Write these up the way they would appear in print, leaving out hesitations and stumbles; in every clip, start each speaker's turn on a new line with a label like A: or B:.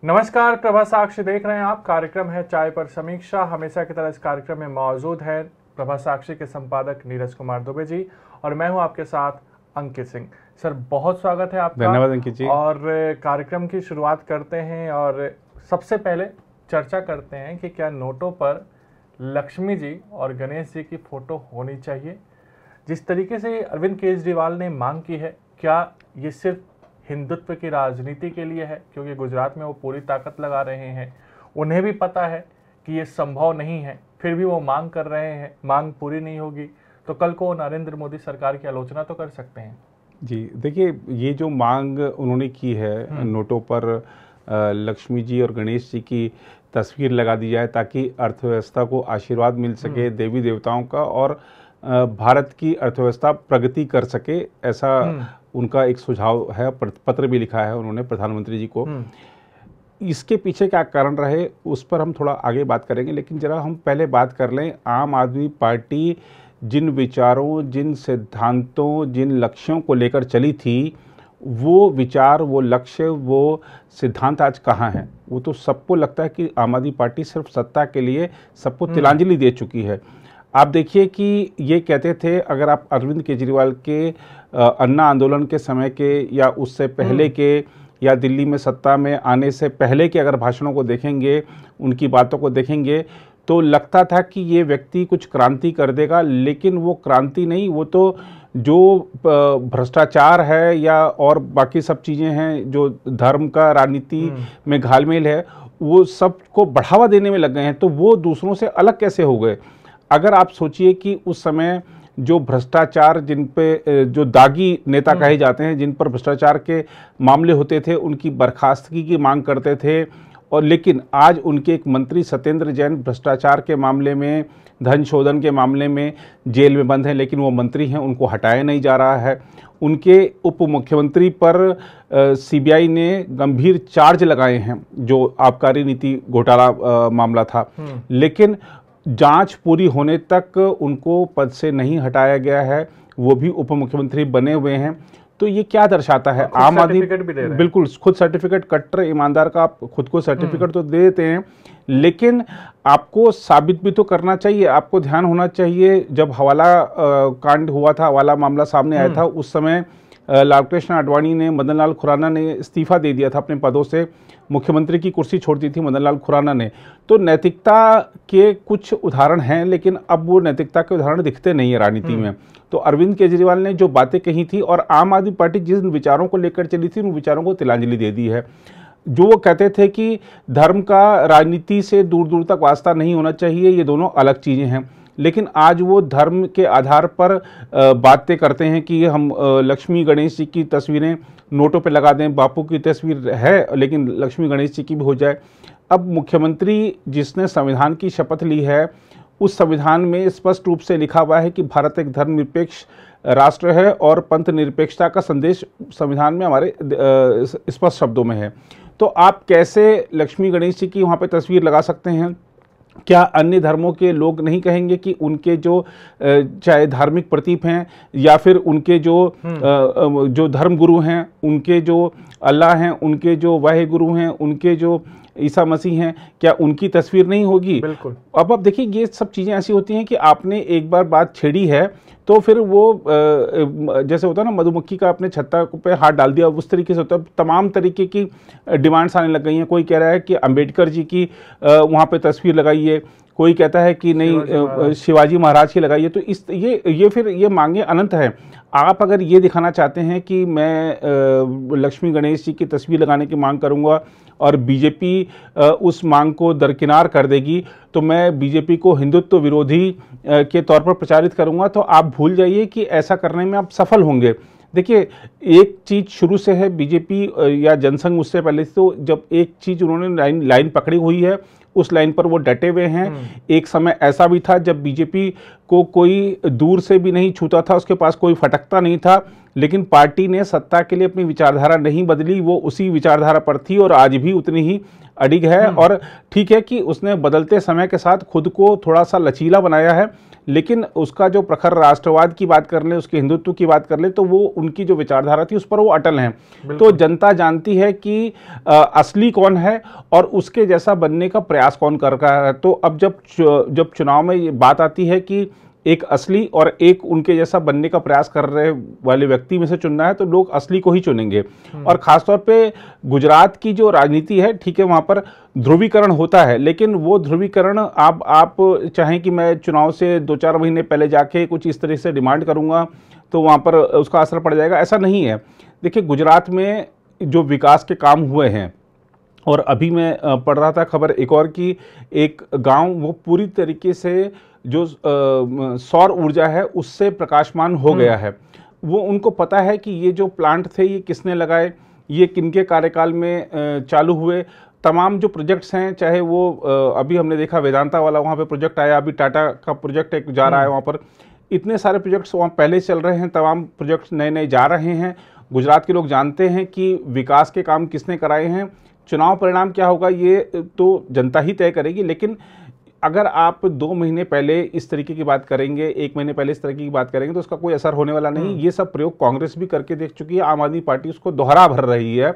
A: नमस्कार, प्रभा साक्षी देख रहे हैं आप। कार्यक्रम है चाय पर समीक्षा। हमेशा की तरह इस कार्यक्रम में मौजूद है प्रभा साक्षी के संपादक नीरज कुमार दुबे जी और मैं हूं आपके साथ अंकित सिंह। सर, बहुत स्वागत है आपका।
B: धन्यवाद अंकित जी।
A: और कार्यक्रम की शुरुआत करते हैं और सबसे पहले चर्चा करते हैं कि क्या नोटों पर लक्ष्मी जी और गणेश जी की फोटो होनी चाहिए। जिस तरीके से अरविंद केजरीवाल ने मांग की है, क्या ये सिर्फ हिंदुत्व की राजनीति के लिए है? क्योंकि गुजरात में वो पूरी ताकत लगा रहे हैं, उन्हें भी पता है कि ये संभव नहीं है, फिर भी वो मांग कर रहे हैं। मांग पूरी नहीं होगी तो कल को नरेंद्र मोदी सरकार की आलोचना तो कर सकते हैं।
B: जी देखिए, ये जो मांग उन्होंने की है नोटों पर लक्ष्मी जी और गणेश जी की तस्वीर लगा दी जाए ताकि अर्थव्यवस्था को आशीर्वाद मिल सके देवी देवताओं का और भारत की अर्थव्यवस्था प्रगति कर सके, ऐसा उनका एक सुझाव है। पत्र भी लिखा है उन्होंने प्रधानमंत्री जी को। इसके पीछे क्या कारण रहे उस पर हम थोड़ा आगे बात करेंगे, लेकिन जरा हम पहले बात कर लें आम आदमी पार्टी जिन विचारों, जिन सिद्धांतों, जिन लक्ष्यों को लेकर चली थी, वो विचार, वो लक्ष्य, वो सिद्धांत आज कहाँ हैं? वो तो सबको लगता है कि आम आदमी पार्टी सिर्फ सत्ता के लिए सबको तिलांजलि दे चुकी है। आप देखिए कि ये कहते थे, अगर आप अरविंद केजरीवाल के अन्ना आंदोलन के समय के या उससे पहले के या दिल्ली में सत्ता में आने से पहले के अगर भाषणों को देखेंगे, उनकी बातों को देखेंगे, तो लगता था कि ये व्यक्ति कुछ क्रांति कर देगा। लेकिन वो क्रांति नहीं, वो तो जो भ्रष्टाचार है या और बाकी सब चीज़ें हैं, जो धर्म का राजनीति में घालमेल है, वो सबको बढ़ावा देने में लग गए हैं। तो वो दूसरों से अलग कैसे हो गए? अगर आप सोचिए कि उस समय जो भ्रष्टाचार, जिन पे जो दागी नेता कहे जाते हैं, जिन पर भ्रष्टाचार के मामले होते थे, उनकी बर्खास्तगी की मांग करते थे, और लेकिन आज उनके एक मंत्री सत्येंद्र जैन भ्रष्टाचार के मामले में, धन शोधन के मामले में जेल में बंद हैं, लेकिन वो मंत्री हैं, उनको हटाया नहीं जा रहा है। उनके उप मुख्यमंत्री पर सीबीआई ने गंभीर चार्ज लगाए हैं, जो आबकारी नीति घोटाला मामला था, लेकिन जांच पूरी होने तक उनको पद से नहीं हटाया गया है, वो भी उप मुख्यमंत्री बने हुए हैं। तो ये क्या दर्शाता है? आम आदमी बिल्कुल खुद सर्टिफिकेट, कट्टर ईमानदार का आप खुद को सर्टिफिकेट तो दे देते हैं, लेकिन आपको साबित भी तो करना चाहिए। आपको ध्यान होना चाहिए, जब हवाला कांड हुआ था, हवाला मामला सामने आया था, उस समय लालकृष्ण आडवाणी ने, मदन लाल खुराना ने इस्तीफा दे दिया था अपने पदों से, मुख्यमंत्री की कुर्सी छोड़ दी थी मदन लाल खुराना ने। तो नैतिकता के कुछ उदाहरण हैं, लेकिन अब वो नैतिकता के उदाहरण दिखते नहीं है राजनीति में। तो अरविंद केजरीवाल ने जो बातें कही थी और आम आदमी पार्टी जिन विचारों को लेकर चली थी, उन विचारों को तिलांजलि दे दी है। जो वो कहते थे कि धर्म का राजनीति से दूर दूर तक वास्ता नहीं होना चाहिए, ये दोनों अलग चीज़ें हैं, लेकिन आज वो धर्म के आधार पर बातें करते हैं कि हम लक्ष्मी गणेश जी की तस्वीरें नोटों पे लगा दें। बापू की तस्वीर है, लेकिन लक्ष्मी गणेश जी की भी हो जाए। अब मुख्यमंत्री जिसने संविधान की शपथ ली है, उस संविधान में स्पष्ट रूप से लिखा हुआ है कि भारत एक धर्मनिरपेक्ष राष्ट्र है और पंथ निरपेक्षता का संदेश संविधान में हमारे स्पष्ट शब्दों में है। तो आप कैसे लक्ष्मी गणेश जी की वहाँ पे तस्वीर लगा सकते हैं? क्या अन्य धर्मों के लोग नहीं कहेंगे कि उनके जो चाहे धार्मिक प्रतीक हैं या फिर उनके जो धर्म गुरु हैं, उनके जो अल्लाह हैं, उनके जो वाहे गुरु हैं, उनके जो ईसा मसीह हैं, क्या उनकी तस्वीर नहीं होगी?
A: बिल्कुल।
B: अब आप देखिए, ये सब चीज़ें ऐसी होती हैं कि आपने एक बार बात छेड़ी है तो फिर वो जैसे होता है ना, मधुमक्खी का अपने छत्ता पे हाथ डाल दिया, उस तरीके से होता है। तमाम तरीके की डिमांड्स आने लग गई हैं। कोई कह रहा है कि अंबेडकर जी की वहाँ पे तस्वीर लगाइए, कोई कहता है कि नहीं शिवाजी महाराज की लगाइए। तो ये फिर ये मांगे अनंत हैं। आप अगर ये दिखाना चाहते हैं कि मैं लक्ष्मी गणेश जी की तस्वीर लगाने की मांग करूंगा और बीजेपी उस मांग को दरकिनार कर देगी, तो मैं बीजेपी को हिंदुत्व विरोधी के तौर पर प्रचारित करूंगा, तो आप भूल जाइए कि ऐसा करने में आप सफल होंगे। देखिए, एक चीज़ शुरू से है, बीजेपी या जनसंघ उससे पहले से, तो जब एक चीज़ उन्होंने लाइन पकड़ी हुई है, उस लाइन पर वो डटे हुए हैं। एक समय ऐसा भी था जब बीजेपी को कोई दूर से भी नहीं छूता था, उसके पास कोई फटकता नहीं था, लेकिन पार्टी ने सत्ता के लिए अपनी विचारधारा नहीं बदली, वो उसी विचारधारा पर थी और आज भी उतनी ही अडिग है। और ठीक है कि उसने बदलते समय के साथ खुद को थोड़ा सा लचीला बनाया है, लेकिन उसका जो प्रखर राष्ट्रवाद की बात कर ले, उसके हिंदुत्व की बात कर ले, तो वो उनकी जो विचारधारा थी उस पर वो अटल हैं। तो जनता जानती है कि असली कौन है और उसके जैसा बनने का प्रयास कौन कर रहा है। तो अब जब चुनाव में ये बात आती है कि एक असली और एक उनके जैसा बनने का प्रयास कर रहे वाले व्यक्ति में से चुनना है, तो लोग असली को ही चुनेंगे। और खासतौर पे गुजरात की जो राजनीति है, ठीक है, वहाँ पर ध्रुवीकरण होता है, लेकिन वो ध्रुवीकरण आप चाहें कि मैं चुनाव से 2-4 महीने पहले जाके कुछ इस तरह से डिमांड करूँगा तो वहाँ पर उसका असर पड़ जाएगा, ऐसा नहीं है। देखिए, गुजरात में जो विकास के काम हुए हैं, और अभी मैं पढ़ रहा था खबर एक और कि एक गांव वो पूरी तरीके से जो सौर ऊर्जा है उससे प्रकाशमान हो गया है। वो उनको पता है कि ये जो प्लांट थे ये किसने लगाए, ये किनके कार्यकाल में चालू हुए। तमाम जो प्रोजेक्ट्स हैं, चाहे वो अभी हमने देखा वेदांता वाला वहाँ पे प्रोजेक्ट आया, अभी टाटा का प्रोजेक्ट एक जा रहा है वहाँ पर, इतने सारे प्रोजेक्ट्स वहाँ पहले चल रहे हैं, तमाम प्रोजेक्ट्स नए नए जा रहे हैं। गुजरात के लोग जानते हैं कि विकास के काम किसने कराए हैं। चुनाव परिणाम क्या होगा ये तो जनता ही तय करेगी, लेकिन अगर आप 2 महीने पहले इस तरीके की बात करेंगे, 1 महीने पहले इस तरीके की बात करेंगे, तो उसका कोई असर होने वाला नहीं। ये सब प्रयोग कांग्रेस भी करके देख चुकी है, आम आदमी पार्टी उसको दोहरा भर रही है।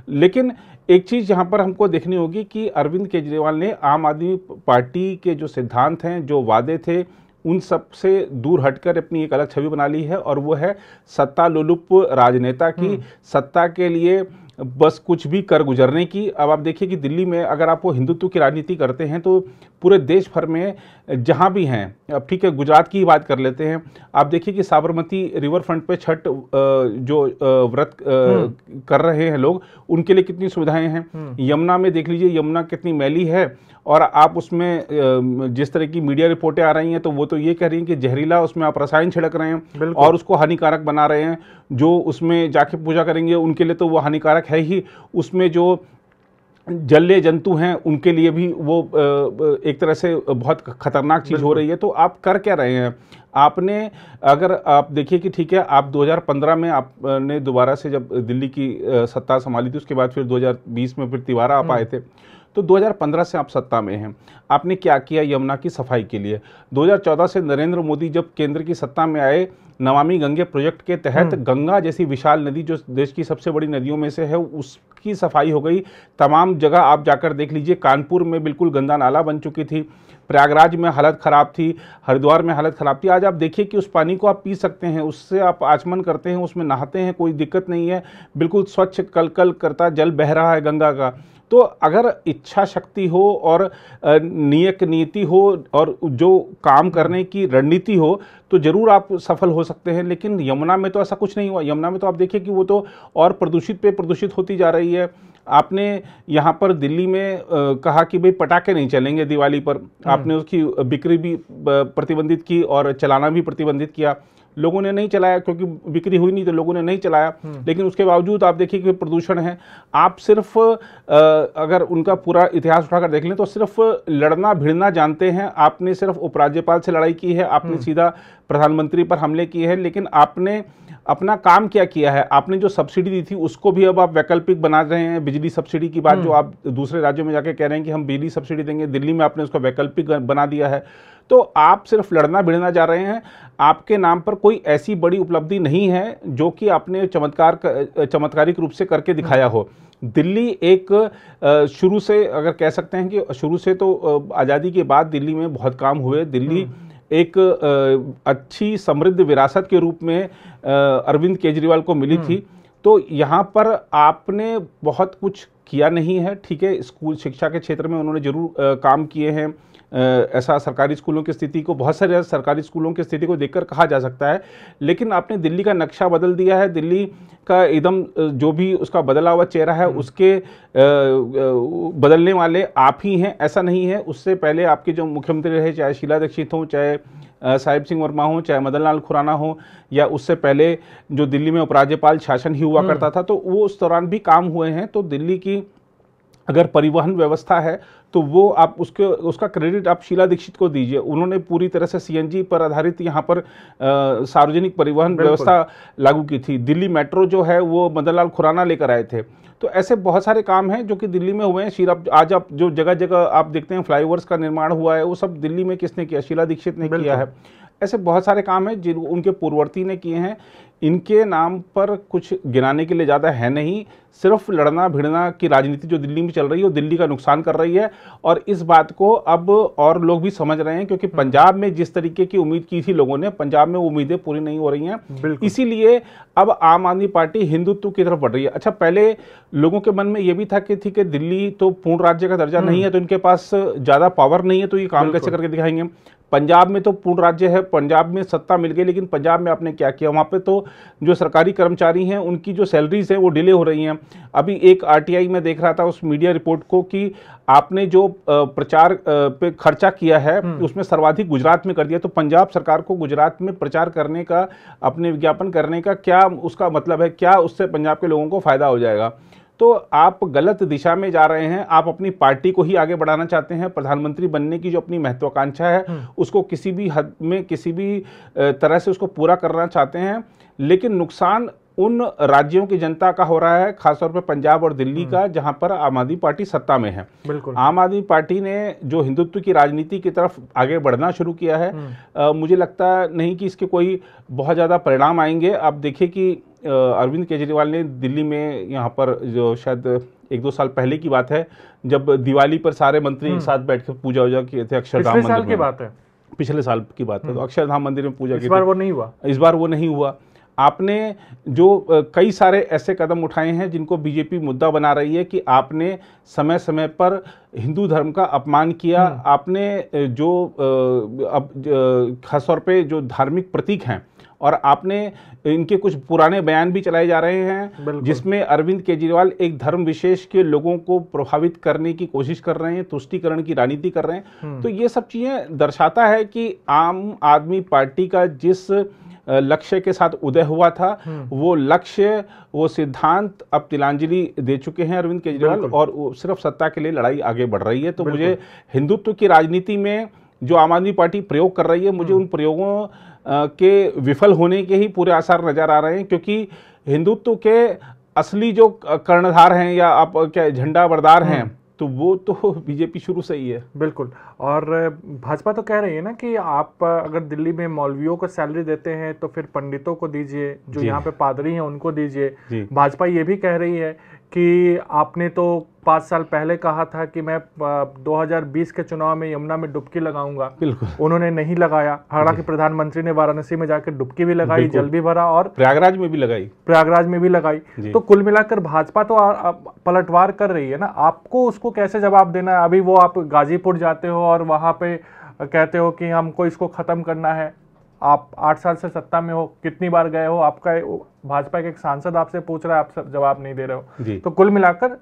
B: लेकिन एक चीज़ यहाँ पर हमको देखनी होगी कि अरविंद केजरीवाल ने आम आदमी पार्टी के जो सिद्धांत हैं, जो वादे थे, उन सब से दूर हटकर अपनी एक अलग छवि बना ली है, और वो है सत्ता लोलुप राजनेता की, सत्ता के लिए बस कुछ भी कर गुजरने की। अब आप देखिए कि दिल्ली में अगर आप वो हिंदुत्व की राजनीति करते हैं तो पूरे देश भर में जहाँ भी हैं, अब ठीक है गुजरात की ही बात कर लेते हैं, आप देखिए कि साबरमती रिवर फ्रंट पे छठ जो व्रत कर रहे हैं लोग, उनके लिए कितनी सुविधाएं हैं। यमुना में देख लीजिए, यमुना कितनी मैली है, और आप उसमें जिस तरह की मीडिया रिपोर्टें आ रही हैं तो वो तो ये कह रही हैं कि जहरीला उसमें आप रसायन छिड़क रहे हैं और उसको हानिकारक बना रहे हैं। जो उसमें जाके पूजा करेंगे उनके लिए तो वो हानिकारक है ही, उसमें जो जलीय जंतु हैं उनके लिए भी वो एक तरह से बहुत खतरनाक चीज़ हो रही है। तो आप कर क्या रहे हैं? आपने, अगर आप देखिए कि ठीक है, आप 2015 में आपने दोबारा से जब दिल्ली की सत्ता संभाली थी, उसके बाद फिर 2020 में फिर तिवारा आप आए थे, तो 2015 से आप सत्ता में हैं। आपने क्या किया यमुना की सफाई के लिए? 2014 से नरेंद्र मोदी जब केंद्र की सत्ता में आए, नमामि गंगे प्रोजेक्ट के तहत गंगा जैसी विशाल नदी जो देश की सबसे बड़ी नदियों में से है, उसकी सफाई हो गई। तमाम जगह आप जाकर देख लीजिए, कानपुर में बिल्कुल गंदा नाला बन चुकी थी, प्रयागराज में हालत ख़राब थी, हरिद्वार में हालत ख़राब थी। आज आप देखिए कि उस पानी को आप पी सकते हैं, उससे आप आचमन करते हैं, उसमें नहाते हैं, कोई दिक्कत नहीं है, बिल्कुल स्वच्छ कल करता जल बह रहा है गंगा का। तो अगर इच्छा शक्ति हो और नियत नीति हो और जो काम करने की रणनीति हो तो जरूर आप सफल हो सकते हैं। लेकिन यमुना में तो ऐसा कुछ नहीं हुआ। यमुना में तो आप देखिए कि वो तो और प्रदूषित पे प्रदूषित होती जा रही है। आपने यहाँ पर दिल्ली में कहा कि भाई पटाखे नहीं चलेंगे दिवाली पर, आपने उसकी बिक्री भी प्रतिबंधित की और चलाना भी प्रतिबंधित किया। लोगों ने नहीं चलाया क्योंकि बिक्री हुई नहीं, तो लोगों ने नहीं चलाया। लेकिन उसके बावजूद आप देखिए कि प्रदूषण है। आप सिर्फ अगर उनका पूरा इतिहास उठाकर देख लें तो सिर्फ लड़ना भिड़ना जानते हैं। आपने सिर्फ उपराज्यपाल से लड़ाई की है, आपने सीधा प्रधानमंत्री पर हमले किए हैं, लेकिन आपने अपना काम क्या किया है? आपने जो सब्सिडी दी थी उसको भी अब आप वैकल्पिक बना रहे हैं। बिजली सब्सिडी की बात जो आप दूसरे राज्यों में जाके कह रहे हैं कि हम बिजली सब्सिडी देंगे, दिल्ली में आपने उसको वैकल्पिक बना दिया है। तो आप सिर्फ लड़ना भिड़ना जा रहे हैं। आपके नाम पर कोई ऐसी बड़ी उपलब्धि नहीं है जो कि आपने चमत्कारिक रूप से करके दिखाया हो। दिल्ली एक शुरू से, अगर कह सकते हैं कि शुरू से तो आज़ादी के बाद दिल्ली में बहुत काम हुए। दिल्ली एक अच्छी समृद्ध विरासत के रूप में अरविंद केजरीवाल को मिली थी। तो यहाँ पर आपने बहुत कुछ किया नहीं है। ठीक है, स्कूल शिक्षा के क्षेत्र में उन्होंने जरूर काम किए हैं। ऐसा सरकारी स्कूलों की स्थिति को, बहुत सारे सरकारी स्कूलों की स्थिति को देखकर कहा जा सकता है। लेकिन आपने दिल्ली का नक्शा बदल दिया है। दिल्ली का एकदम जो भी उसका बदला हुआ चेहरा है उसके बदलने वाले आप ही हैं, ऐसा नहीं है। उससे पहले आपके जो मुख्यमंत्री रहे, चाहे शीला दीक्षित हों, चाहे साहिब सिंह वर्मा हो, चाहे मदन लाल खुराना हो, या उससे पहले जो दिल्ली में उपराज्यपाल शासन ही हुआ करता था, तो वो उस दौरान भी काम हुए हैं। तो दिल्ली की अगर परिवहन व्यवस्था है तो वो आप उसका क्रेडिट आप शीला दीक्षित को दीजिए। उन्होंने पूरी तरह से सीएनजी पर आधारित यहाँ पर सार्वजनिक परिवहन व्यवस्था लागू की थी। दिल्ली मेट्रो जो है वो मदन लाल खुराना लेकर आए थे। तो ऐसे बहुत सारे काम हैं जो कि दिल्ली में हुए हैं। आज आप जो जगह जगह आप देखते हैं फ्लाईओवर्स का निर्माण हुआ है, वो सब दिल्ली में किसने किया? शीला दीक्षित ने किया है। ऐसे बहुत सारे काम हैं जिन उनके पूर्ववर्ती ने किए हैं। इनके नाम पर कुछ गिनाने के लिए ज़्यादा है नहीं। सिर्फ लड़ना भिड़ना की राजनीति जो दिल्ली में चल रही है वो दिल्ली का नुकसान कर रही है, और इस बात को अब और लोग भी समझ रहे हैं, क्योंकि पंजाब में जिस तरीके की उम्मीद की थी लोगों ने, पंजाब में वो उम्मीदें पूरी नहीं हो रही हैं। इसीलिए अब आम आदमी पार्टी हिंदुत्व की तरफ बढ़ रही है। अच्छा, पहले लोगों के मन में ये भी था कि ठीक है, दिल्ली तो पूर्ण राज्य का दर्जा नहीं है, तो इनके पास ज़्यादा पावर नहीं है, तो ये काम कैसे करके दिखाएंगे। पंजाब में तो पूर्ण राज्य है, पंजाब में सत्ता मिल गई, लेकिन पंजाब में आपने क्या किया? वहाँ पे तो जो सरकारी कर्मचारी हैं उनकी जो सैलरीज हैं वो डिले हो रही हैं। अभी एक आरटीआई में देख रहा था उस मीडिया रिपोर्ट को कि आपने जो प्रचार पे खर्चा किया है उसमें सर्वाधिक गुजरात में कर दिया। तो पंजाब सरकार को गुजरात में प्रचार करने का, अपने विज्ञापन करने का क्या उसका मतलब है? क्या उससे पंजाब के लोगों को फायदा हो जाएगा? तो आप गलत दिशा में जा रहे हैं। आप अपनी पार्टी को ही आगे बढ़ाना चाहते हैं। प्रधानमंत्री बनने की जो अपनी महत्वाकांक्षा है उसको किसी भी हद में, किसी भी तरह से उसको पूरा करना चाहते हैं, लेकिन नुकसान उन राज्यों की जनता का हो रहा है, खासतौर पर पंजाब और दिल्ली का, जहां पर आम आदमी पार्टी सत्ता में है।
A: बिल्कुल।
B: आम आदमी पार्टी ने जो हिंदुत्व की राजनीति की तरफ आगे बढ़ना शुरू किया है, मुझे लगता नहीं कि इसके कोई बहुत ज़्यादा परिणाम आएंगे। आप देखिए कि अरविंद केजरीवाल ने दिल्ली में, यहाँ पर जो शायद 1-2 साल पहले की बात है, जब दिवाली पर सारे मंत्री एक साथ बैठ कर पूजा वूजा किए थे अक्षरधाम मंदिर में।
A: की बात है,
B: पिछले साल की बात है, तो अक्षरधाम मंदिर में पूजा की।
A: इस बार वो नहीं हुआ।
B: इस बार वो नहीं हुआ। आपने जो कई सारे ऐसे कदम उठाए हैं जिनको बीजेपी मुद्दा बना रही है कि आपने समय समय पर हिंदू धर्म का अपमान किया। आपने जो अब खासतौर पे जो धार्मिक प्रतीक हैं, और आपने इनके कुछ पुराने बयान भी चलाए जा रहे हैं जिसमें अरविंद केजरीवाल एक धर्म विशेष के लोगों को प्रभावित करने की कोशिश कर रहे हैं, तुष्टीकरण की राजनीति कर रहे हैं। तो ये सब चीज़ें दर्शाता है कि आम आदमी पार्टी का जिस लक्ष्य के साथ उदय हुआ था, वो लक्ष्य, वो सिद्धांत अब तिलांजलि दे चुके हैं अरविंद केजरीवाल, और सिर्फ सत्ता के लिए लड़ाई आगे बढ़ रही है। तो मुझे हिंदुत्व की राजनीति में जो आम आदमी पार्टी प्रयोग कर रही है, मुझे उन प्रयोगों के विफल होने के ही पूरे आसार नजर आ रहे हैं, क्योंकि हिंदुत्व के असली जो कर्णधार हैं या आप क्या झंडा बरदार हैं, तो वो तो बीजेपी शुरू से ही है।
A: बिल्कुल। और भाजपा तो कह रही है ना कि आप अगर दिल्ली में मौलवियों को सैलरी देते हैं तो फिर पंडितों को दीजिए, जो यहाँ पे पादरी हैं उनको दीजिए। भाजपा ये भी कह रही है कि आपने तो 5 साल पहले कहा था कि मैं 2020 के चुनाव में यमुना में डुबकी लगाऊंगा, उन्होंने नहीं लगाया। हालांकि प्रधानमंत्री ने वाराणसी में जाकर डुबकी भी लगाई, जल भी भरा, और प्रयागराज में भी लगाई। तो कुल मिलाकर भाजपा तो पलटवार कर रही है ना। आपको उसको कैसे जवाब देना है? अभी वो आप गाजीपुर जाते हो और वहां पे कहते हो कि हमको इसको खत्म करना है। आप 8 साल से सत्ता में हो, कितनी बार गए हो? आपका भाजपा के एक सांसद आपसे पूछ रहा है, आप जवाब नहीं दे रहे हो। तो कुल मिलाकर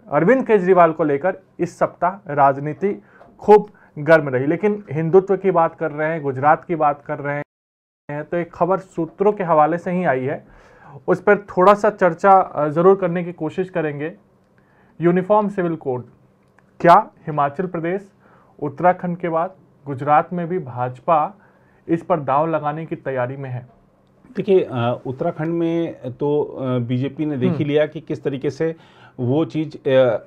A: अरविंद केजरीवाल को लेकर इस सप्ताह राजनीति खूब गर्म रही। लेकिन हिंदुत्व की बात कर रहे हैं, गुजरात की बात कर रहे हैं, तो एक खबर सूत्रों के हवाले से ही आई है, उस पर थोड़ा सा चर्चा जरूर करने की कोशिश करेंगे। यूनिफॉर्म सिविल कोड, क्या हिमाचल प्रदेश, उत्तराखंड के बाद गुजरात में भी भाजपा इस पर दांव लगाने की तैयारी में है?
B: देखिए, उत्तराखंड में तो बीजेपी ने देख ही लिया कि किस तरीके से वो चीज़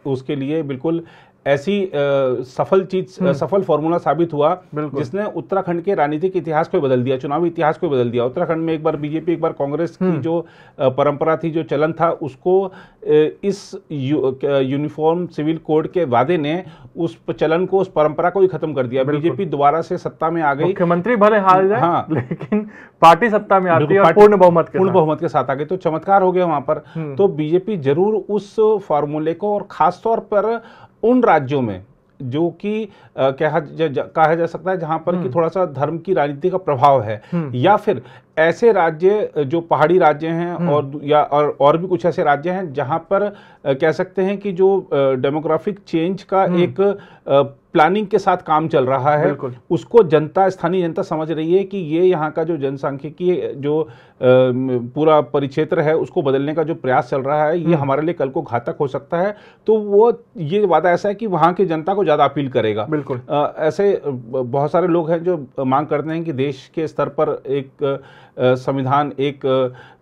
B: उसके लिए बिल्कुल ऐसी सफल फॉर्मूला साबित हुआ जिसने उत्तराखंड के राजनीतिक इतिहास को बदल दिया, चुनावी इतिहास को बदल दिया। उत्तराखंड में एक बार बीजेपी, एक बार कांग्रेस की जो परंपरा थी, जो चलन था, उसको इस यूनिफॉर्म सिविल कोड के वादे ने उस चलन को, उस परंपरा को ही खत्म कर दिया। बीजेपी दोबारा से सत्ता में आ गई,
A: मुख्यमंत्री भले हार जाए, हाँ, लेकिन पार्टी सत्ता में आती है और पूर्ण बहुमत के साथ आ गई। तो चमत्कार हो गया वहां पर। तो बीजेपी जरूर उस फॉर्मूले को, और खासतौर पर उन राज्यों में जो कि कहा जा सकता है जहां पर कि थोड़ा सा धर्म की राजनीति का प्रभाव है, या फिर
B: ऐसे राज्य जो पहाड़ी राज्य हैं और भी कुछ ऐसे राज्य हैं जहां पर कह सकते हैं कि जो डेमोग्राफिक चेंज का एक प्लानिंग के साथ काम चल रहा है, उसको स्थानीय जनता समझ रही है कि ये यहाँ का जो जनसांख्यिकी जो पूरा परिक्षेत्र है उसको बदलने का जो प्रयास चल रहा है ये हमारे लिए कल को घातक हो सकता है। तो वो ये वादा ऐसा है कि वहाँ की जनता को ज़्यादा अपील करेगा।
A: बिल्कुल
B: ऐसे बहुत सारे लोग हैं जो मांग करते हैं कि देश के स्तर पर एक संविधान, एक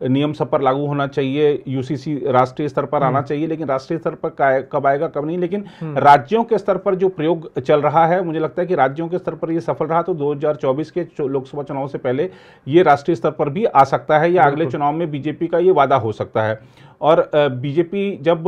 B: नियम सब पर लागू होना चाहिए, यूसीसी राष्ट्रीय स्तर पर आना चाहिए, लेकिन राष्ट्रीय स्तर पर कब आएगा कब नहीं। लेकिन राज्यों के स्तर पर जो प्रयोग चल रहा है, मुझे लगता है कि राज्यों के स्तर पर ये सफल रहा तो 2024 के लोकसभा चुनाव से पहले ये राष्ट्रीय स्तर पर भी आ सकता है या अगले चुनाव में बीजेपी का ये वादा हो सकता है। और बीजेपी जब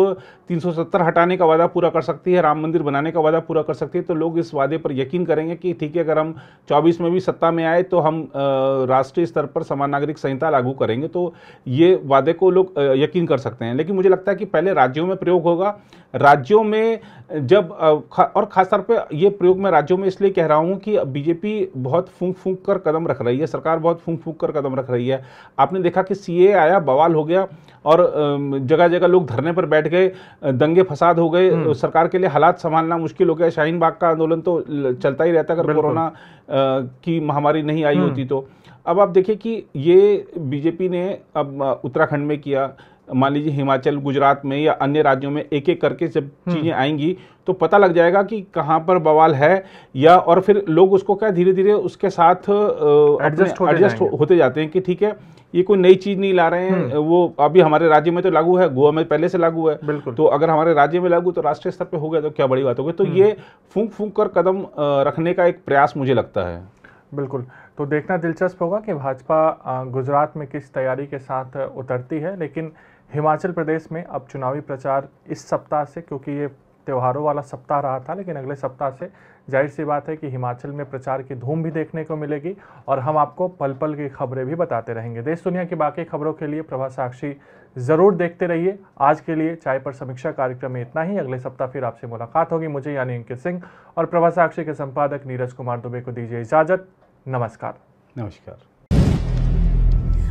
B: 370 हटाने का वादा पूरा कर सकती है, राम मंदिर बनाने का वादा पूरा कर सकती है, तो लोग इस वादे पर यकीन करेंगे कि ठीक है, अगर हम 24 में भी सत्ता में आए तो हम राष्ट्रीय स्तर पर समान नागरिक संहिता लागू करेंगे। तो ये वादे को लोग यकीन कर सकते हैं। लेकिन मुझे लगता है कि पहले राज्यों में प्रयोग होगा। राज्यों में जब और खासतौर पर यह प्रयोग मैं राज्यों में इसलिए कह रहा हूं कि बीजेपी बहुत फूंक फूंक कर कदम रख रही है, सरकार बहुत फूंक फूंक कर कदम रख रही है। आपने देखा कि सीए आया, बवाल हो गया और जगह जगह लोग धरने पर बैठ गए, दंगे फसाद हो गए, सरकार के लिए हालात संभालना मुश्किल हो गया। शाहीन बाग का आंदोलन तो चलता ही रहता अगर कोरोना की महामारी नहीं आई होती तो। अब आप देखिए कि ये बीजेपी ने अब उत्तराखंड में किया, मान लीजिए हिमाचल, गुजरात में या अन्य राज्यों में एक एक करके जब चीजें आएंगी तो पता लग जाएगा कि कहाँ पर बवाल है, या और फिर लोग उसको क्या धीरे धीरे उसके साथ एडजस्ट होते जाते हैं कि ठीक है, ये कोई नई चीज नहीं ला रहे हैं, वो अभी हमारे राज्य में तो लागू है, गोवा में पहले से लागू है, तो अगर हमारे राज्य में लागू तो राष्ट्रीय स्तर पे हो गया तो क्या बड़ी बात हो गई। तो ये फूंक फूंक कर कदम रखने का एक प्रयास मुझे लगता है।
A: बिल्कुल, तो देखना दिलचस्प होगा कि भाजपा गुजरात में किस तैयारी के साथ उतरती है। लेकिन हिमाचल प्रदेश में अब चुनावी प्रचार इस सप्ताह से, क्योंकि ये त्योहारों वाला सप्ताह रहा था, लेकिन अगले सप्ताह से जाहिर सी बात है कि हिमाचल में प्रचार की धूम भी देखने को मिलेगी और हम आपको पल पल की खबरें भी बताते रहेंगे। देश दुनिया की बाकी खबरों के लिए प्रभा साक्षी ज़रूर देखते रहिए। आज के लिए चाय पर समीक्षा कार्यक्रम में इतना ही। अगले सप्ताह फिर आपसे मुलाकात होगी। मुझे यानी अंकित सिंह और प्रभा साक्षी के संपादक नीरज कुमार दुबे को दीजिए इजाज़त। नमस्कार।
B: नमस्कार।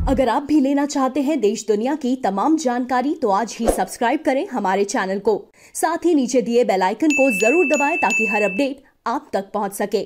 C: अगर आप भी लेना चाहते हैं देश दुनिया की तमाम जानकारी तो आज ही सब्सक्राइब करें हमारे चैनल को। साथ ही नीचे दिए बेल आइकन को जरूर दबाएं ताकि हर अपडेट आप तक पहुंच सके।